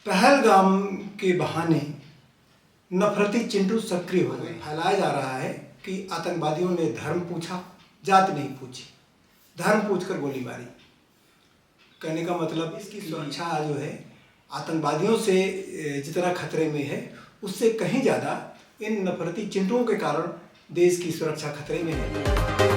पहलगाम के बहाने नफरती चिंटू सक्रिय हो गए। फैलाया जा रहा है कि आतंकवादियों ने धर्म पूछा, जात नहीं पूछी, धर्म पूछकर गोली मारी। कहने का मतलब इसकी सुरक्षा जो है आतंकवादियों से जितना खतरे में है उससे कहीं ज़्यादा इन नफरती चिंटुओं के कारण देश की सुरक्षा खतरे में है।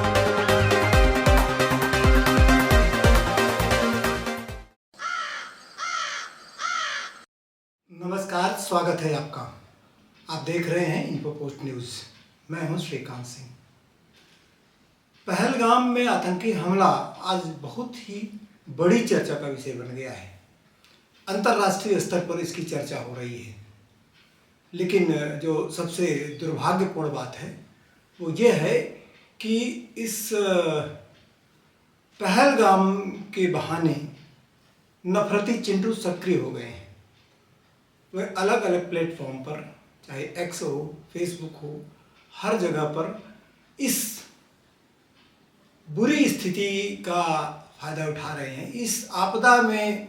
नमस्कार, स्वागत है आपका। आप देख रहे हैं इन्फो पोस्ट न्यूज़। मैं हूं श्रीकांत सिंह। पहलगाम में आतंकी हमला आज बहुत ही बड़ी चर्चा का विषय बन गया है। अंतर्राष्ट्रीय स्तर पर इसकी चर्चा हो रही है। लेकिन जो सबसे दुर्भाग्यपूर्ण बात है वो ये है कि इस पहलगाम के बहाने नफरती चिंटू सक्रिय हो गए हैं। वे अलग अलग प्लेटफॉर्म पर, चाहे एक्स हो, फेसबुक हो, हर जगह पर इस बुरी स्थिति का फायदा उठा रहे हैं। इस आपदा में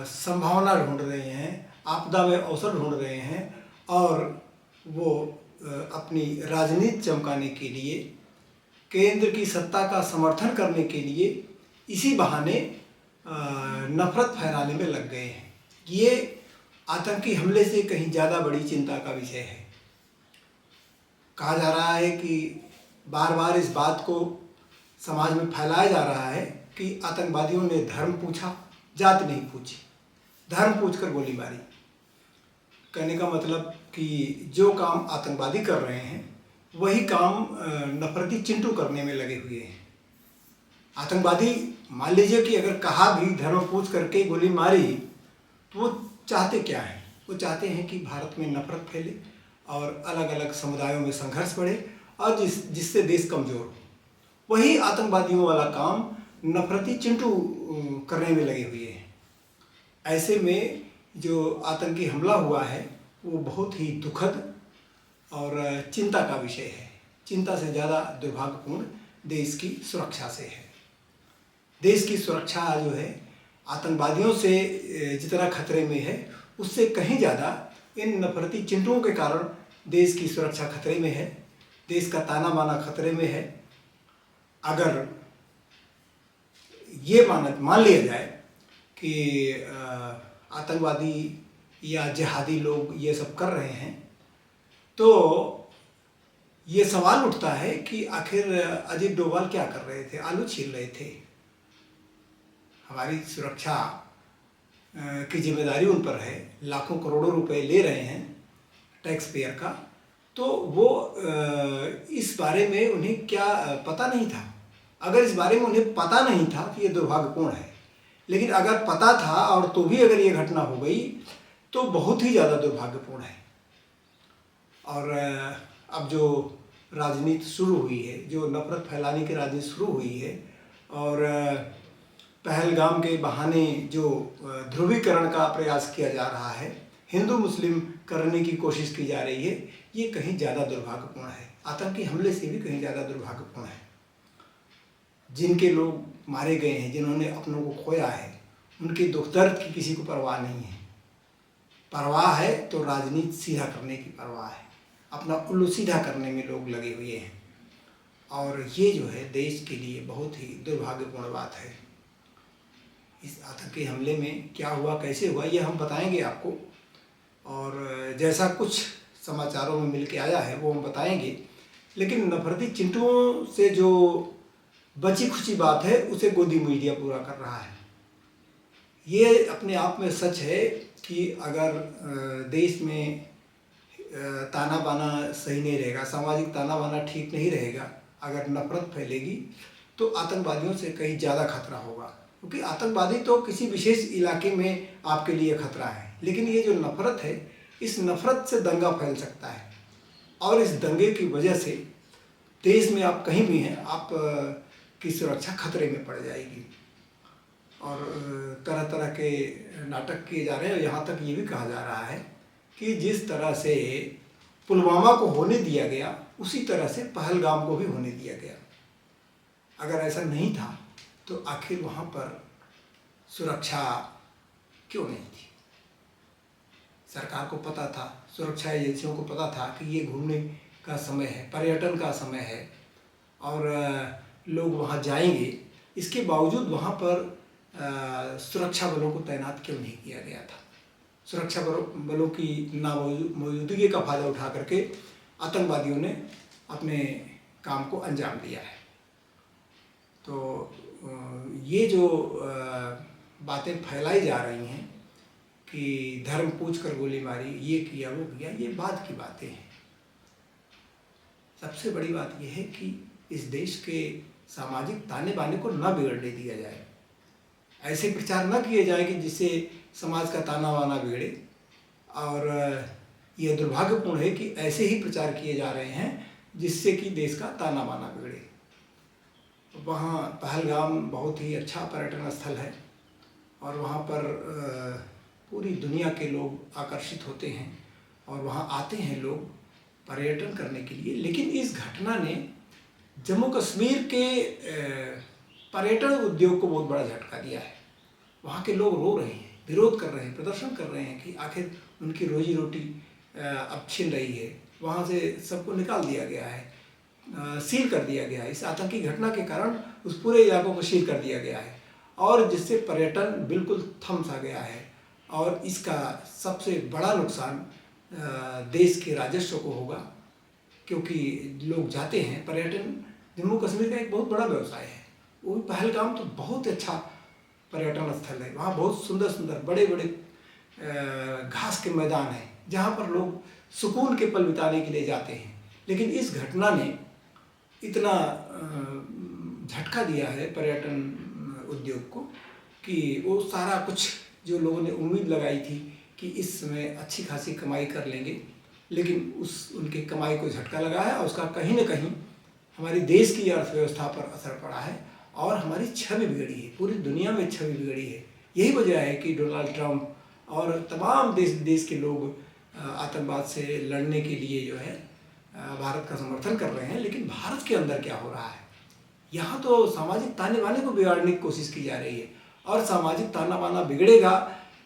संभावना ढूंढ रहे हैं, आपदा में अवसर ढूंढ रहे हैं और वो अपनी राजनीति चमकाने के लिए, केंद्र की सत्ता का समर्थन करने के लिए इसी बहाने नफरत फैलाने में लग गए हैं। ये आतंकी हमले से कहीं ज़्यादा बड़ी चिंता का विषय है। कहा जा रहा है कि बार बार इस बात को समाज में फैलाया जा रहा है कि आतंकवादियों ने धर्म पूछा, जात नहीं पूछी, धर्म पूछकर गोली मारी। कहने का मतलब कि जो काम आतंकवादी कर रहे हैं वही काम नफरती चिंटू करने में लगे हुए हैं। आतंकवादी मान लीजिए कि अगर कहा भी धर्म पूछ करके गोली मारी तो वो चाहते क्या हैं? वो चाहते हैं कि भारत में नफरत फैले और अलग अलग समुदायों में संघर्ष बढ़े और जिससे देश कमज़ोर हो। वही आतंकवादियों वाला काम नफरती चिंटू करने में लगे हुए हैं। ऐसे में जो आतंकी हमला हुआ है वो बहुत ही दुखद और चिंता का विषय है। चिंता से ज़्यादा दुर्भाग्यपूर्ण देश की सुरक्षा से है। देश की सुरक्षा जो है आतंकवादियों से जितना खतरे में है उससे कहीं ज़्यादा इन नफरती चिंटुओं के कारण देश की सुरक्षा खतरे में है। देश का ताना बाना खतरे में है। अगर ये मान लिया जाए कि आतंकवादी या जिहादी लोग ये सब कर रहे हैं तो ये सवाल उठता है कि आखिर अजीत डोभाल क्या कर रहे थे? आलू छील रहे थे। हमारी सुरक्षा की जिम्मेदारी उन पर है। लाखों करोड़ों रुपए ले रहे हैं टैक्स पेयर का, तो वो इस बारे में उन्हें क्या पता नहीं था? अगर इस बारे में उन्हें पता नहीं था तो ये दुर्भाग्यपूर्ण है। लेकिन अगर पता था और तो भी अगर ये घटना हो गई तो बहुत ही ज़्यादा दुर्भाग्यपूर्ण है। और अब जो राजनीति शुरू हुई है, जो नफरत फैलाने की राजनीति शुरू हुई है और पहलगाम के बहाने जो ध्रुवीकरण का प्रयास किया जा रहा है, हिंदू मुस्लिम करने की कोशिश की जा रही है, ये कहीं ज़्यादा दुर्भाग्यपूर्ण है। आतंकी हमले से भी कहीं ज़्यादा दुर्भाग्यपूर्ण है। जिनके लोग मारे गए हैं, जिन्होंने अपनों को खोया है, उनके दुख दर्द की किसी को परवाह नहीं है। परवाह है तो राजनीति सीधा करने की परवाह है। अपना उल्लू सीधा करने में लोग लगे हुए हैं और ये जो है देश के लिए बहुत ही दुर्भाग्यपूर्ण बात है। इस आतंकी हमले में क्या हुआ, कैसे हुआ, ये हम बताएंगे आपको और जैसा कुछ समाचारों में मिल के आया है वो हम बताएंगे। लेकिन नफरती चिंटुओं से जो बची खुची बात है उसे गोदी मीडिया पूरा कर रहा है। ये अपने आप में सच है कि अगर देश में ताना बाना सही नहीं रहेगा, सामाजिक ताना बाना ठीक नहीं रहेगा, अगर नफरत फैलेगी तो आतंकवादियों से कहीं ज़्यादा खतरा होगा। क्योंकि आतंकवादी तो किसी विशेष इलाके में आपके लिए खतरा है, लेकिन ये जो नफरत है, इस नफरत से दंगा फैल सकता है और इस दंगे की वजह से देश में आप कहीं भी हैं, आप की सुरक्षा खतरे में पड़ जाएगी। और तरह तरह के नाटक किए जा रहे हैं। यहाँ तक ये भी कहा जा रहा है कि जिस तरह से पुलवामा को होने दिया गया उसी तरह से पहलगाम को भी होने दिया गया। अगर ऐसा नहीं था तो आखिर वहाँ पर सुरक्षा क्यों नहीं थी? सरकार को पता था, सुरक्षा एजेंसियों को पता था कि ये घूमने का समय है, पर्यटन का समय है और लोग वहाँ जाएंगे। इसके बावजूद वहाँ पर सुरक्षा बलों को तैनात क्यों नहीं किया गया था? सुरक्षा बलों की नामौजूदगी का फायदा उठा करके आतंकवादियों ने अपने काम को अंजाम दिया है। तो ये जो बातें फैलाई जा रही हैं कि धर्म पूछ कर गोली मारी, ये किया वो किया, ये बाद की बातें हैं। सबसे बड़ी बात यह है कि इस देश के सामाजिक ताने बाने को न बिगड़ने दिया जाए। ऐसे प्रचार न किए जाए कि जिससे समाज का ताना बाना बिगड़े। और यह दुर्भाग्यपूर्ण है कि ऐसे ही प्रचार किए जा रहे हैं जिससे कि देश का ताना बाना बिगड़े। वहाँ पहलगाम बहुत ही अच्छा पर्यटन स्थल है और वहाँ पर पूरी दुनिया के लोग आकर्षित होते हैं और वहाँ आते हैं लोग पर्यटन करने के लिए। लेकिन इस घटना ने जम्मू कश्मीर के पर्यटन उद्योग को बहुत बड़ा झटका दिया है। वहाँ के लोग रो रहे हैं, विरोध कर रहे हैं, प्रदर्शन कर रहे हैं कि आखिर उनकी रोजी रोटी अब छिन रही है। वहाँ से सबको निकाल दिया गया है, सील कर दिया गया है। इस आतंकी घटना के कारण उस पूरे इलाकों को सील कर दिया गया है और जिससे पर्यटन बिल्कुल थम सा गया है। और इसका सबसे बड़ा नुकसान देश के राजस्व को होगा, क्योंकि लोग जाते हैं। पर्यटन जम्मू कश्मीर का एक बहुत बड़ा व्यवसाय है। वो पहलगाम तो बहुत अच्छा पर्यटन स्थल है। वहाँ बहुत सुंदर सुंदर बड़े बड़े घास के मैदान हैं जहाँ पर लोग सुकून के पल बिताने के लिए जाते हैं। लेकिन इस घटना ने इतना झटका दिया है पर्यटन उद्योग को कि वो सारा कुछ जो लोगों ने उम्मीद लगाई थी कि इस समय अच्छी खासी कमाई कर लेंगे, लेकिन उनके कमाई को झटका लगा है और उसका कहीं न कहीं हमारी देश की अर्थव्यवस्था पर असर पड़ा है और हमारी छवि बिगड़ी है, पूरी दुनिया में छवि बिगड़ी है। यही वजह है कि डोनाल्ड ट्रंप और तमाम देश के लोग आतंकवाद से लड़ने के लिए जो है भारत का समर्थन कर रहे हैं। लेकिन भारत के अंदर क्या हो रहा है? यहाँ तो सामाजिक ताने बाने को बिगाड़ने की कोशिश की जा रही है और सामाजिक ताना बाना बिगड़ेगा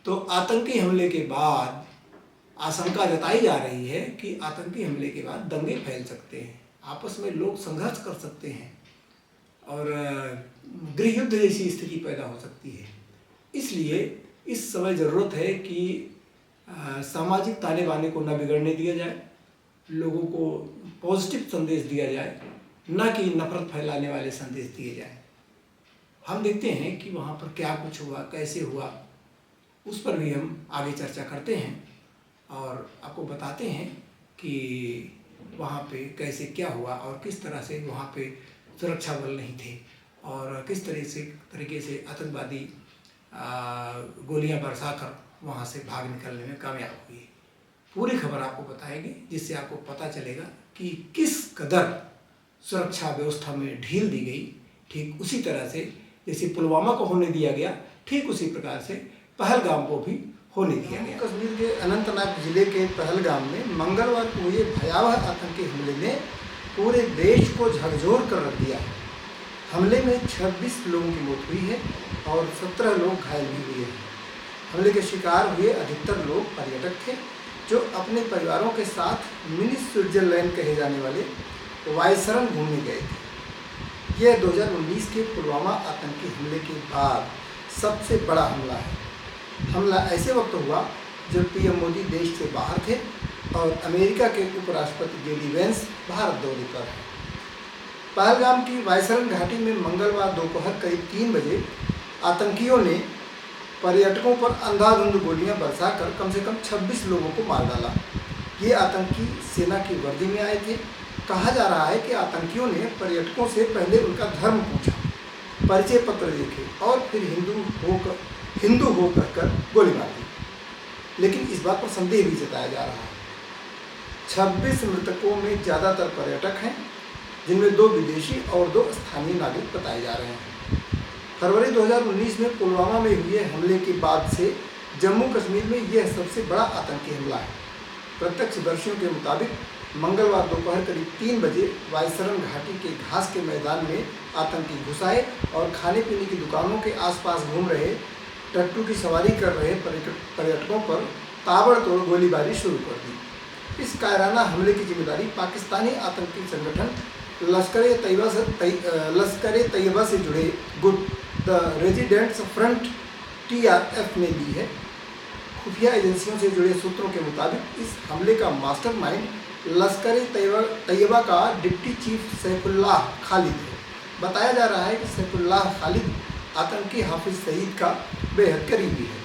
तो आतंकी हमले के बाद आशंका जताई जा रही है कि आतंकी हमले के बाद दंगे फैल सकते हैं, आपस में लोग संघर्ष कर सकते हैं और गृह युद्ध जैसी स्थिति पैदा हो सकती है। इसलिए इस समय ज़रूरत है कि सामाजिक ताने बाने को न बिगड़ने दिया जाए, लोगों को पॉजिटिव संदेश दिया जाए, न कि नफरत फैलाने वाले संदेश दिए जाए। हम देखते हैं कि वहाँ पर क्या कुछ हुआ, कैसे हुआ, उस पर भी हम आगे चर्चा करते हैं और आपको बताते हैं कि वहाँ पे कैसे क्या हुआ और किस तरह से वहाँ पे सुरक्षा बल नहीं थे और किस तरीके से आतंकवादी गोलियां बरसाकर वहाँ से भाग निकलने में कामयाब हुए। पूरी खबर आपको बताएंगे जिससे आपको पता चलेगा कि किस कदर सुरक्षा व्यवस्था में ढील दी गई। ठीक उसी तरह से जैसे पुलवामा को होने दिया गया, ठीक उसी प्रकार से पहलगाम को भी होने दिया गया। कश्मीर के अनंतनाग जिले के पहलगाम में मंगलवार को हुए भयावह आतंकी हमले ने पूरे देश को झकझोर कर रख दिया है। हमले में 26 लोगों की मौत हुई है और 17 लोग घायल भी हुए हैं। हमले के शिकार हुए अधिकतर लोग पर्यटक थे जो अपने परिवारों के साथ मिनी स्विट्जरलैंड कहे जाने वाले वायसरन घूमने गए थे। यह 2019 के पुलवामा आतंकी हमले के बाद सबसे बड़ा हमला है। हमला ऐसे वक्त हुआ जब पीएम मोदी देश से बाहर थे और अमेरिका के उपराष्ट्रपति जेडी वेंस भारत दौरे पर हैं। पहलगाम की वायसरन घाटी में मंगलवार दोपहर करीब 3 बजे आतंकियों ने पर्यटकों पर अंधाधुंध गोलियां बरसाकर कम से कम 26 लोगों को मार डाला। ये आतंकी सेना की वर्दी में आए थे। कहा जा रहा है कि आतंकियों ने पर्यटकों से पहले उनका धर्म पूछा, परिचय पत्र देखे और फिर हिंदू हो कहकर गोली मार दी। लेकिन इस बात पर संदेह भी जताया जा रहा है। 26 मृतकों में ज़्यादातर पर्यटक हैं, जिनमें 2 विदेशी और 2 स्थानीय नागरिक बताए जा रहे हैं। फरवरी 2019 में पुलवामा में हुए हमले के बाद से जम्मू कश्मीर में यह सबसे बड़ा आतंकी हमला है। प्रत्यक्षदर्शियों के मुताबिक मंगलवार दोपहर करीब 3 बजे वायसरन घाटी के घास के मैदान में आतंकी घुसाए और खाने पीने की दुकानों के आसपास घूम रहे, टट्टू की सवारी कर रहे पर्यटकों पर ताबड़तोड़ गोलीबारी शुरू कर दी। इस कायराना हमले की जिम्मेदारी पाकिस्तानी आतंकी संगठन लश्कर तैयबा से जुड़े गुट द रेजिडेंट्स फ्रंट TRF ने ली है। खुफिया एजेंसियों से जुड़े सूत्रों के मुताबिक इस हमले का मास्टरमाइंड लश्कर तैयबा का डिप्टी चीफ सैफुल्लाह खालिद है। बताया जा रहा है कि सैफुल्लाह खालिद आतंकी हाफिज सईद का बेहद करीबी है।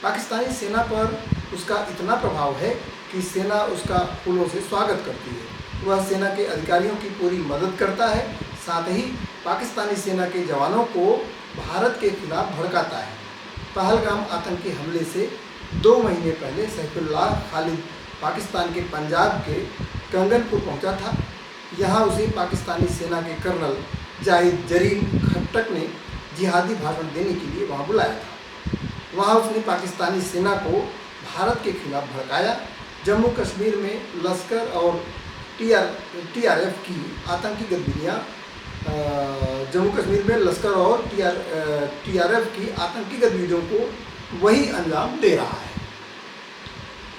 पाकिस्तानी सेना पर उसका इतना प्रभाव है कि सेना उसका फूलों से स्वागत करती है। वह सेना के अधिकारियों की पूरी मदद करता है, साथ ही पाकिस्तानी सेना के जवानों को भारत के खिलाफ भड़काता है। पहलगाम आतंकी हमले से 2 महीने पहले सैफुल्लाह खालिद पाकिस्तान के पंजाब के कंगनपुर पहुंचा था। यहां उसे पाकिस्तानी सेना के कर्नल जाहिद जरीन खट्टक ने जिहादी भाषण देने के लिए वहां बुलाया था। वहां उसने पाकिस्तानी सेना को भारत के खिलाफ भड़काया। जम्मू कश्मीर में लश्कर और TRF की आतंकी गतिविधियाँ जम्मू कश्मीर में लश्कर और TRF की आतंकी गतिविधियों को वही अंजाम दे रहा है।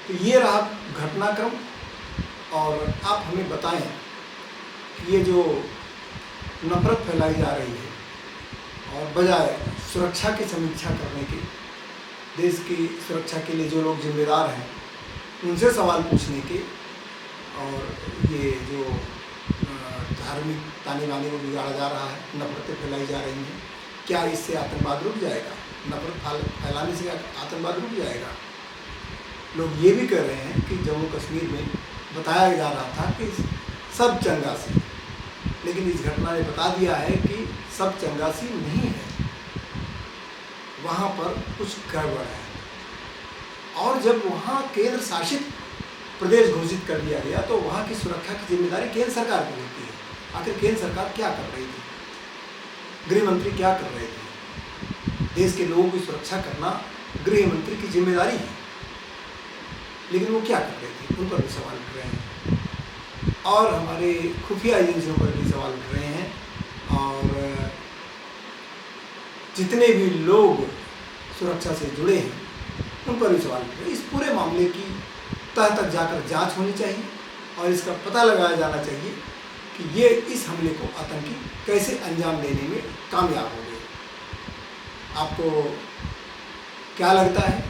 तो ये रहा घटनाक्रम, और आप हमें बताएं कि ये जो नफरत फैलाई जा रही है और बजाय सुरक्षा की समीक्षा करने के, देश की सुरक्षा के लिए जो लोग जिम्मेदार हैं उनसे सवाल पूछने के, और ये जो धार्मिक ताने बाने को बिगाड़ा जा रहा है, नफरतें फैलाई जा रही हैं, क्या इससे आतंकवाद रुक जाएगा? नफरत फैलाने से आतंकवाद रुक जाएगा? लोग ये भी कह रहे हैं कि जम्मू कश्मीर में बताया जा रहा था कि सब चंगासी, लेकिन इस घटना ने बता दिया है कि सब चंगासी नहीं है, वहाँ पर कुछ गड़बड़ है। और जब वहाँ केंद्र शासित प्रदेश घोषित कर दिया गया तो वहाँ की सुरक्षा की जिम्मेदारी केंद्र सरकार की होती है। आखिर केंद्र सरकार क्या कर रही थी? गृह मंत्री क्या कर रहे थे? देश के लोगों की सुरक्षा करना गृह मंत्री की जिम्मेदारी है, लेकिन वो क्या कर रहे थे? उन पर भी सवाल उठ रहे हैं, और हमारे खुफिया एजेंसियों पर भी सवाल उठ रहे हैं, और जितने भी लोग सुरक्षा से जुड़े हैं उन पर भी सवाल उठ रहे हैं। इस पूरे मामले की तह तक जाकर जांच होनी चाहिए और इसका पता लगाया जाना चाहिए कि ये इस हमले को आतंकी कैसे अंजाम देने में कामयाब हो गए। आपको क्या लगता है?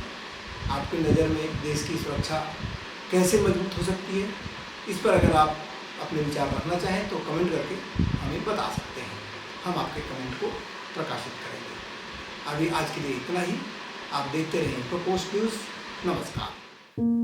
आपकी नज़र में देश की सुरक्षा कैसे मजबूत हो सकती है? इस पर अगर आप अपने विचार रखना चाहें तो कमेंट करके हमें बता सकते हैं, हम आपके कमेंट को प्रकाशित करेंगे। अभी आज के लिए इतना ही। आप देखते रहें इंफोपोस्ट न्यूज़। नमस्कार।